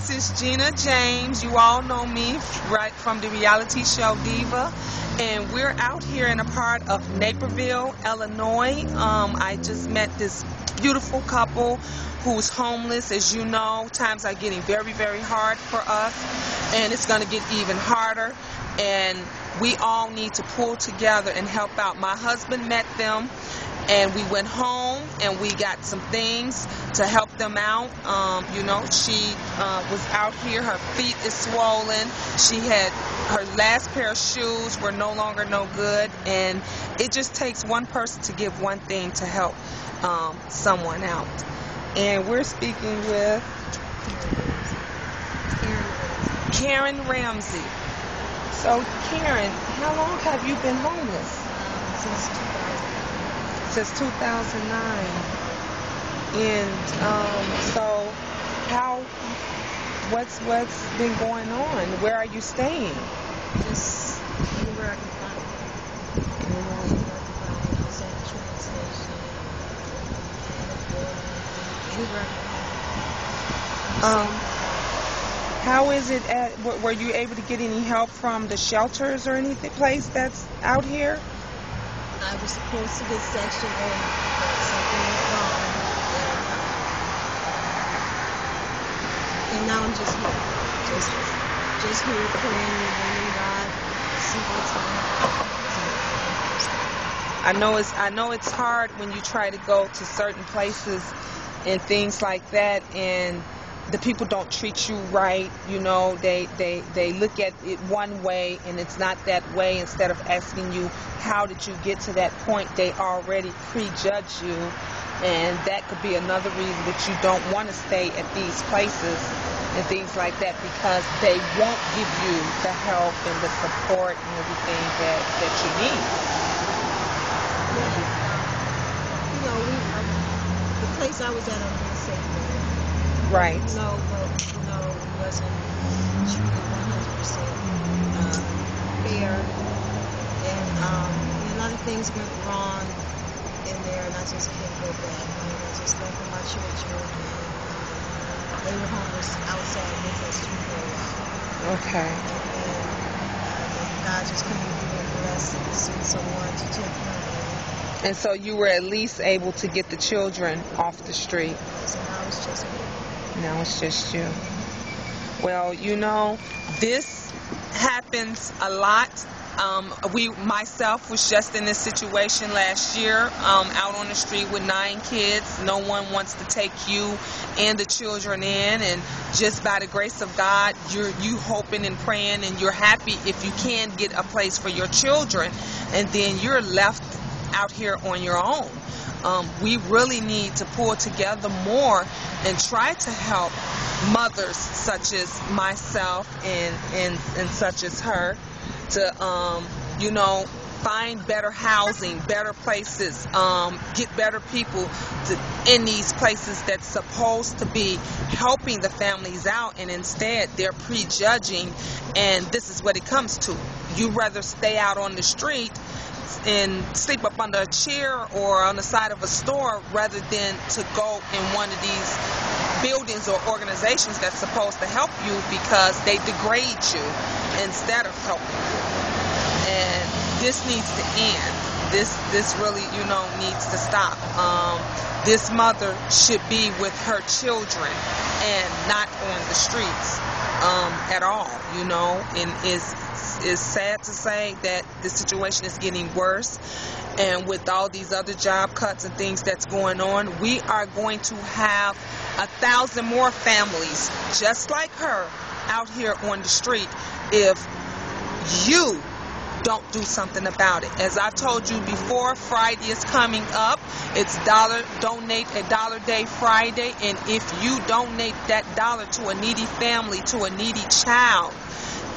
This is Gina James. You all know me right from the reality show Diva. And we're out here in a part of Naperville, Illinois. I just met this beautiful couple who's homeless. As you know, times are getting very, very hard for us. And it's going to get even harder. And we all need to pull together and help out. My husband met them. And we went home and we got some things to help them out. You know, she was out here. Her feet is swollen. She had her last pair of shoes were no longer no good. And it just takes one person to give one thing to help someone out. And we're speaking with Karen Ramsey. So, Karen, how long have you been homeless? Since 2009. And so what's been going on? Where are you staying? Just anywhere I can find it. Anywhere I can find it. Just at the train station, anywhere I can find it. How is it were you able to get any help from the shelters or anything place that's out here? I was supposed to get Section 8, but something was wrong. And now I'm just here. Just here praying and waiting God to see what's going on. I know it's hard when you try to go to certain places and things like that, and the people don't treat you right. You know, they look at it one way and it's not that way. Instead of asking you how did you get to that point, they already prejudge you, and that could be another reason that you don't want to stay at these places and things like that, because they won't give you the help and the support and everything that you need. You know, the place I was at, I'm going to say, right. No, it wasn't truly 100% fair, and a lot of things went wrong in there, and I just can't go back. I just left with my children, and they were homeless outside with us too for a while. Okay. And God just couldn't give me a blessing to send someone to take them in. And so you were at least able to get the children off the street. So now it's just me. Now it's just you. Well, you know, this happens a lot. Myself was just in this situation last year, out on the street with 9 kids. No one wants to take you and the children in, and just by the grace of God, you hoping and praying, and you're happy if you can get a place for your children, and then you're left out here on your own. We really need to pull together more and try to help mothers such as myself and such as her to, you know, find better housing, better places, get better people in these places that's supposed to be helping the families out, and instead they're prejudging, and this is what it comes to. You rather stay out on the street and sleep up under a chair or on the side of a store rather than to go in one of these buildings or organizations that's supposed to help you, because they degrade you instead of helping you. And this needs to end. This really, you know, needs to stop. This mother should be with her children and not on the streets at all, you know, and it's sad to say that the situation is getting worse, and with all these other job cuts and things that's going on, we are going to have 1,000 more families just like her out here on the street if you don't do something about it. As I've told you before, Friday is coming up. It's Donate a Dollar Day Friday, and if you donate that dollar to a needy family, to a needy child,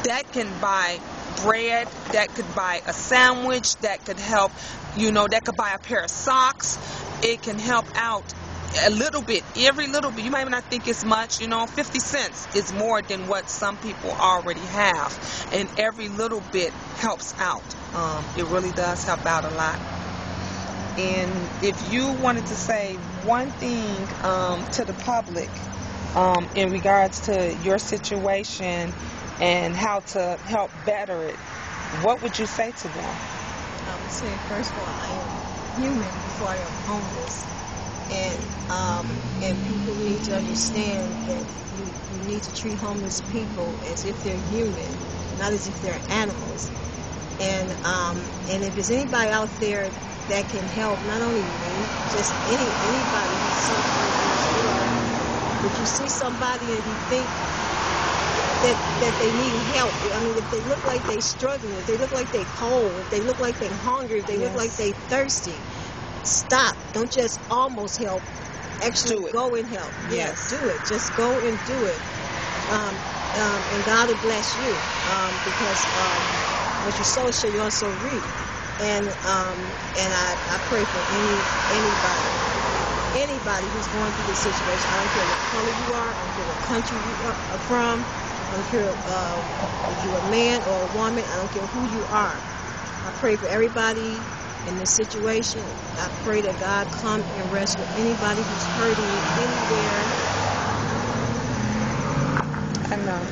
that can buy bread, that could buy a sandwich, that could help, you know, that could buy a pair of socks. It can help out a little bit, every little bit. You might not think it's much, you know, 50 cents is more than what some people already have, and every little bit helps out. It really does help out a lot. And if you wanted to say one thing to the public in regards to your situation and how to help better it, what would you say to them? I would say, first of all, I am human before I am homeless. And people need to understand that you need to treat homeless people as if they're human, not as if they're animals. And if there's anybody out there that can help, not only me, just anybody who's suffering in this world. If you see somebody and you think that they need help, I mean, if they look like they're struggling, if they look like they're cold, if they look like they're hungry, if they look like they're thirsty, stop. Don't just almost help. Actually go and help. Yes. Do it. Just go and do it. And God will bless you. Because what you sow shall you also reap. And I pray for anybody who's going through this situation. I don't care what color you are. I don't care what country you are from. I don't care if you're a man or a woman. I don't care who you are. I pray for everybody in this situation. I pray that God come and rescue anybody who's hurting anywhere. I know.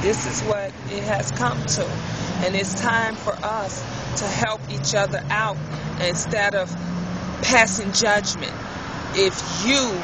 This is what it has come to. And it's time for us to help each other out instead of passing judgment. If you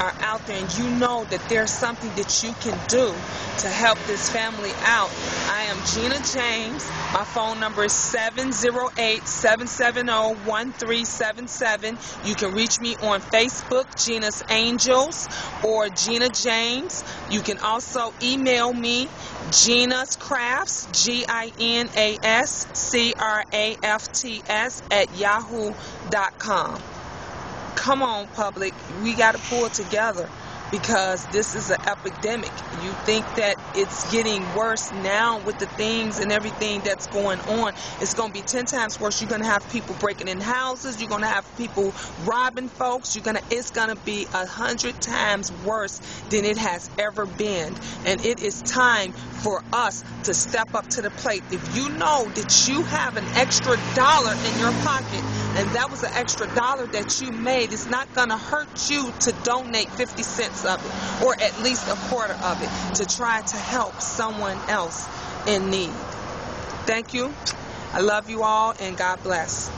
are out there and you know that there's something that you can do to help this family out, I am Gina James. My phone number is 708-770-1377. You can reach me on Facebook, Gina's Angels, or Gina James. You can also email me, Gina's Crafts, GINASCRAFTS @yahoo.com. Come on, public. We got to pull together because this is an epidemic. You think that it's getting worse now with the things and everything that's going on. It's going to be 10 times worse. You're going to have people breaking in houses. You're going to have people robbing folks. It's going to be 100 times worse than it has ever been. And it is time for us to step up to the plate. If you know that you have an extra dollar in your pocket, and that was an extra dollar that you made, it's not going to hurt you to donate 50 cents of it, or at least a quarter of it, to try to help someone else in need. Thank you. I love you all, and God bless.